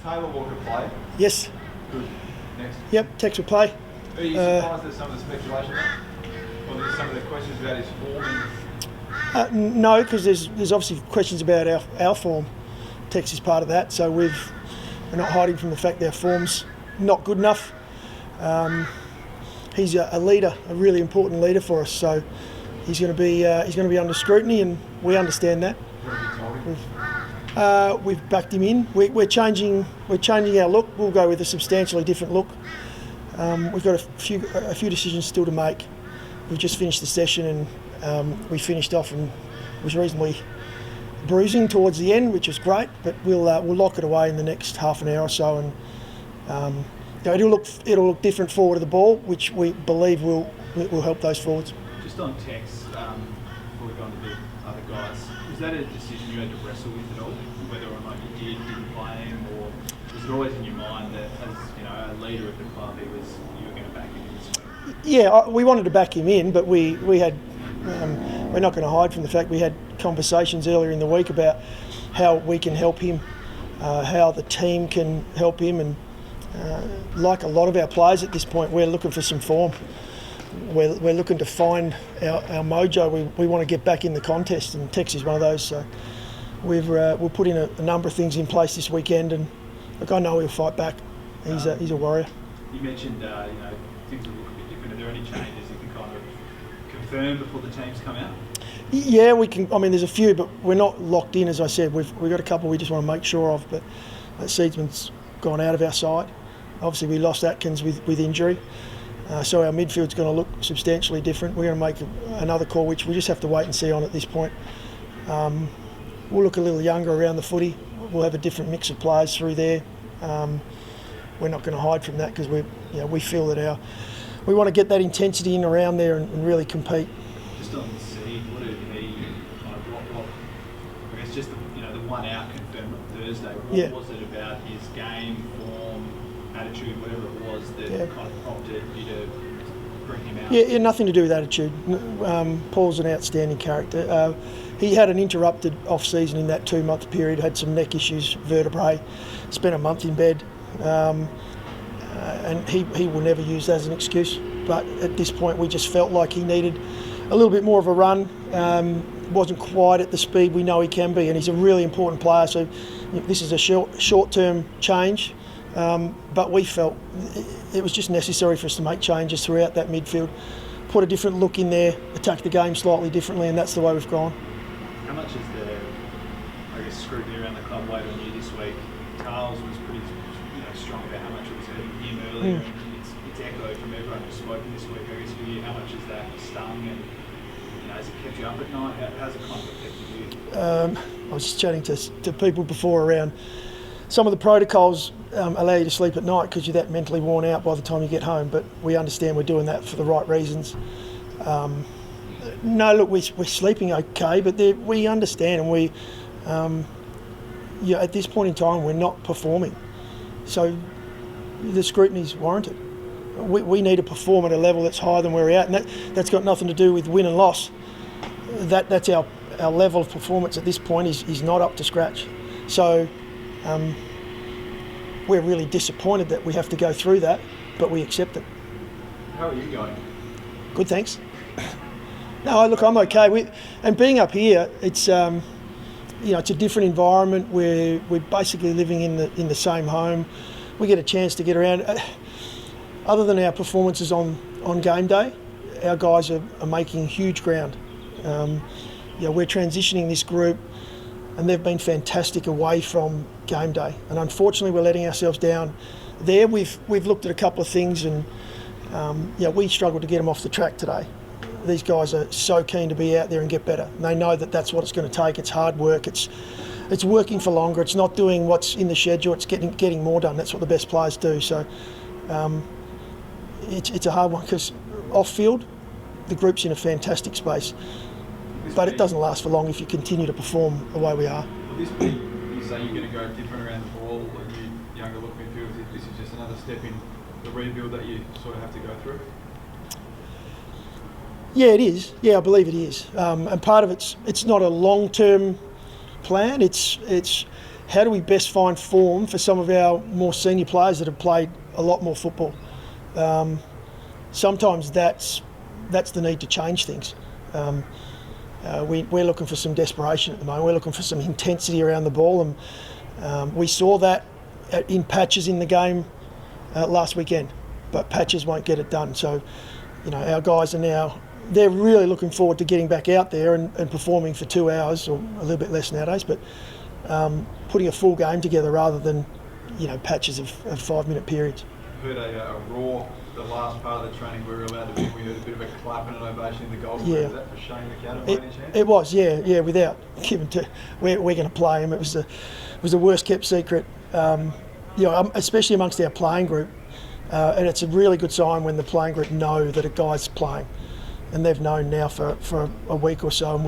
Taylor Walker play? Yes. Good. Next. Yep, Tex will play. Are you surprised at some of the speculation or some of the questions about his form? No, because there's obviously questions about our form. Tex is part of that, so we're not hiding from the fact that our form's not good enough. He's a leader, a really important leader for us. So he's going to be under scrutiny, and we understand that. We've backed him in. We're changing our look. We'll go with a substantially different look. We've got a few decisions still to make. We've just finished the session, and we finished off and it was reasonably bruising towards the end, which was great. But we'll lock it away in the next half an hour or so, and it'll look different forward of the ball, which we believe will help those forwards. Just on Tex, before we go on to the other guys, was that a decision you had to wrestle with at all, whether or not you didn't play him, or was it always in your mind that as a leader of the club, you were going to back him in this week? Yeah, we wanted to back him in, but we had we're not going to hide from the fact we had conversations earlier in the week about how we can help him, how the team can help him, and like a lot of our players at this point, we're looking for some form. We're looking to find our mojo. We want to get back in the contest, and Tex is one of those. So we'll put in a number of things in place this weekend, and look, I know he'll fight back. He's a warrior. You mentioned things will look a bit different. Are there any changes you can kind of confirm before the teams come out? Yeah, we can. I mean, there's a few, but we're not locked in. As I said, we've got a couple we just want to make sure of. But Seedsman's gone out of our side. Obviously, we lost Atkins with injury. So our midfield's going to look substantially different. We're going to make another call, which we just have to wait and see on at this point. We'll look a little younger around the footy. We'll have a different mix of players through there. We're not going to hide from that because we feel that we want to get that intensity in around there and really compete. Just on the seed, what did he kind of what I guess just the one out confirmed on Thursday. What was it about his game, form, attitude, whatever it was that kind of prompted you to bring him out? Yeah, nothing to do with attitude. Paul's an outstanding character. He had an interrupted off-season in that 2-month period, had some neck issues, vertebrae, spent a month in bed, and he will never use that as an excuse. But at this point, we just felt like he needed a little bit more of a run. Wasn't quite at the speed we know he can be, and he's a really important player. So this is a short-term change. But we felt it was just necessary for us to make changes throughout that midfield, put a different look in there, attack the game slightly differently, and that's the way we've gone. How much is the, scrutiny around the club weighed on you this week? Carl's was pretty strong about how much it was hurting him earlier, and it's echoed from everyone who's spoken this week. I guess for you, how much has that stung, and has it kept you up at night? How's it kind of affected you? I was just chatting to people before around some of the protocols allow you to sleep at night because you're that mentally worn out by the time you get home, but we understand we're doing that for the right reasons. No, look, we're sleeping okay, but we understand, and we, at this point in time, we're not performing. So the scrutiny's warranted. We need to perform at a level that's higher than where we're at, and that's got nothing to do with win and loss. That's our level of performance at this point is not up to scratch. So we're really disappointed that we have to go through that, but we accept it. How are you going? Good, thanks. No, look, I'm okay. And being up here, it's it's a different environment. We're basically living in the same home. We get a chance to get around. Other than our performances on game day, our guys are making huge ground. We're transitioning this group, and they've been fantastic away from game day. And unfortunately, we're letting ourselves down there. We've looked at a couple of things, and we struggled to get them off the track today. These guys are so keen to be out there and get better. And they know that that's what it's going to take. It's hard work. It's working for longer. It's not doing what's in the schedule. It's getting more done. That's what the best players do. So it's a hard one because off field, the group's in a fantastic space. But it doesn't last for long if you continue to perform the way we are. This week, you say you're going to go different around the ball, and you younger look midfielders. This is just another step in the rebuild that you sort of have to go through. Yeah, it is. Yeah, I believe it is. And part of it's not a long-term plan. It's how do we best find form for some of our more senior players that have played a lot more football? Sometimes that's the need to change things. We're looking for some desperation at the moment. We're looking for some intensity around the ball, and we saw that in patches in the game last weekend, but patches won't get it done. So, our guys they're really looking forward to getting back out there and performing for 2 hours, or a little bit less nowadays, but putting a full game together rather than, patches of 5-minute periods. We heard a roar the last part of the training we were allowed to be. We heard a bit of a clap and an ovation in the goal. Yeah. Was that for Shane McAdam by any chance? It was, yeah. Without giving to, we're going to play him. It was the worst kept secret, especially amongst our playing group. And it's a really good sign when the playing group know that a guy's playing, and they've known now for a week or so. And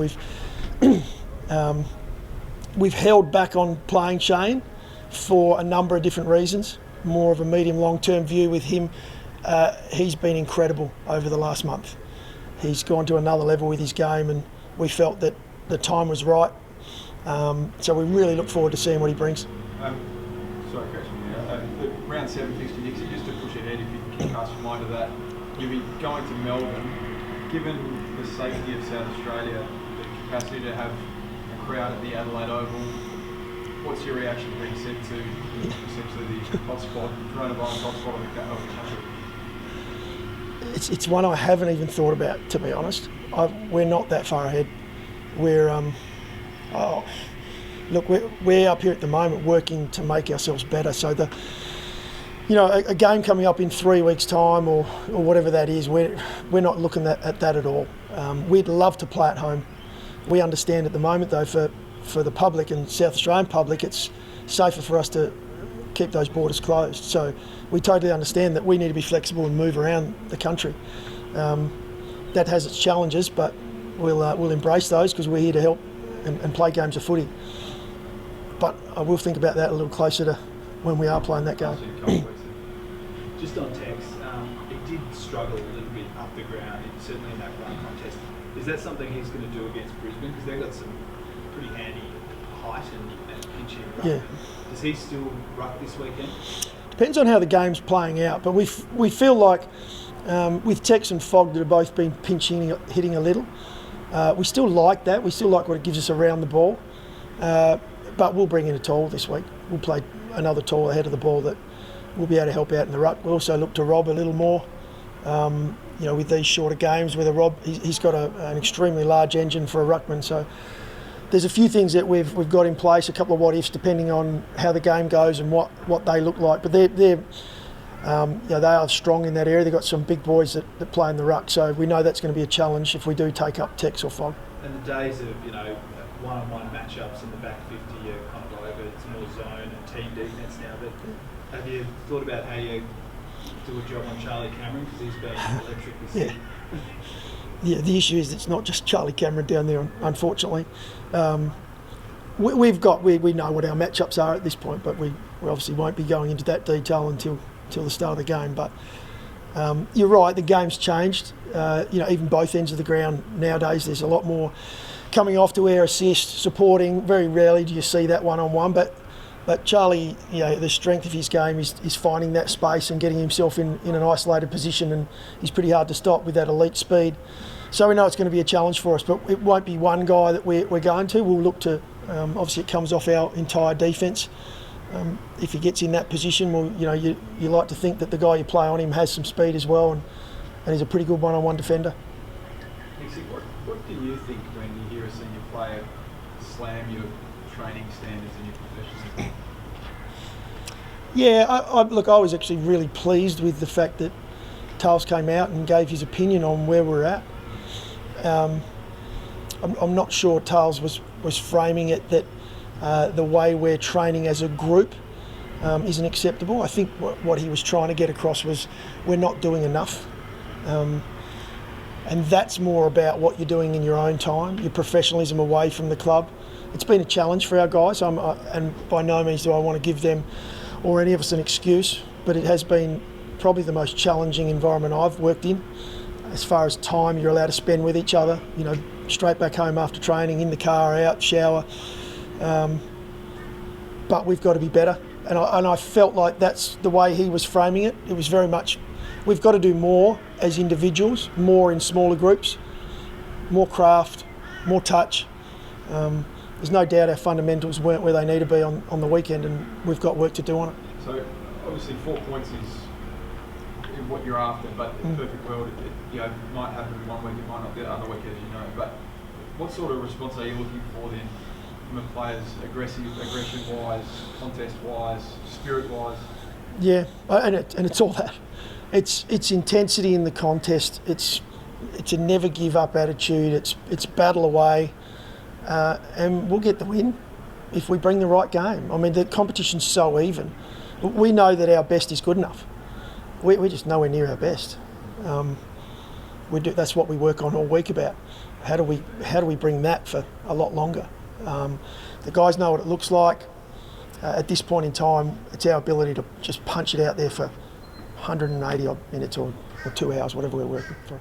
we've held back on playing Shane for a number of different reasons. More of a medium long-term view with him. He's been incredible over the last month. He's gone to another level with his game, and we felt that the time was right. So we really look forward to seeing what he brings. Sorry, Coach. Round 7 fixture, Nixie, just to push ahead, if you can cast your mind to that. You'll be going to Melbourne. Given the safety of South Australia, the capacity to have a crowd at the Adelaide Oval, what's your reaction being sent to essentially the hotspot, coronavirus hotspot of the country? It's one I haven't even thought about, to be honest. We're not that far ahead. We're we're up here at the moment working to make ourselves better. So a game coming up in 3 weeks' time or whatever that is, we're not looking at that at all. We'd love to play at home. We understand at the moment, though, for the public and South Australian public, it's safer for us to keep those borders closed. So we totally understand that we need to be flexible and move around the country. That has its challenges, but we'll embrace those because we're here to help and play games of footy. But I will think about that a little closer to when we are playing that game. Just on Tex, it did struggle a little bit up the ground, certainly in that run contest. Is that something he's going to do against Brisbane? Because they've got some pretty handy height and pinching ruck. Yeah. Does he still ruck this weekend? Depends on how the game's playing out, but we feel like with Tex and Fogg that have both been pinching, hitting a little, we still like that. We still like what it gives us around the ball, but we'll bring in a tall this week. We'll play another tall ahead of the ball that will be able to help out in the ruck. We'll also look to Rob a little more, with these shorter games. With Rob, he's got an extremely large engine for a ruckman, so there's a few things that we've got in place, a couple of what ifs depending on how the game goes and what they look like. But they are strong in that area. They've got some big boys that play in the ruck, so we know that's going to be a challenge if we do take up Tex or Fogg. And the days of one-on-one matchups in the back 50 are kind of over. It's more zone and team defence now. But have you thought about how you do a job on Charlie Cameron, because he's been electric this season? Yeah, the issue is it's not just Charlie Cameron down there, unfortunately. We know what our matchups are at this point, but we obviously won't be going into that detail until the start of the game. But you're right, the game's changed. Even both ends of the ground nowadays, there's a lot more coming off to our assist, supporting. Very rarely do you see that one-on-one, but Charlie, the strength of his game is finding that space and getting himself in an isolated position, and he's pretty hard to stop with that elite speed. So we know it's going to be a challenge for us, but it won't be one guy that we're going to. We'll look to, obviously it comes off our entire defence. If he gets in that position, you like to think that the guy you play on him has some speed as well, and he's a pretty good one-on-one defender. Nixie, what do you think when you hear a senior player slam your training standards and your professionalism? Yeah, I was actually really pleased with the fact that Tales came out and gave his opinion on where we're at. I'm not sure Tales was framing it that the way we're training as a group isn't acceptable. I think what he was trying to get across was we're not doing enough. And that's more about what you're doing in your own time, your professionalism away from the club. It's been a challenge for our guys, and by no means do I want to give them or any of us an excuse, but it has been probably the most challenging environment I've worked in as far as time you're allowed to spend with each other, straight back home after training, in the car, out, shower. but we've got to be better. And I felt like that's the way he was framing it. It was very much, we've got to do more as individuals, more in smaller groups, more craft, more touch. There's no doubt our fundamentals weren't where they need to be on the weekend, and we've got work to do on it. So obviously 4 points is what you're after, but in the perfect world, it might happen one week, it might not the other week, as you know. But what sort of response are you looking for then from the players, aggression-wise, contest-wise, spirit-wise? Yeah, and it's all that. It's intensity in the contest. It's a never give up attitude. It's battle away, and we'll get the win if we bring the right game. I mean, the competition's so even. We know that our best is good enough. We're just nowhere near our best. That's what we work on all week about. How do we bring that for a lot longer? The guys know what it looks like. At this point in time, it's our ability to just punch it out there for 180 odd minutes or 2 hours, whatever we're working for.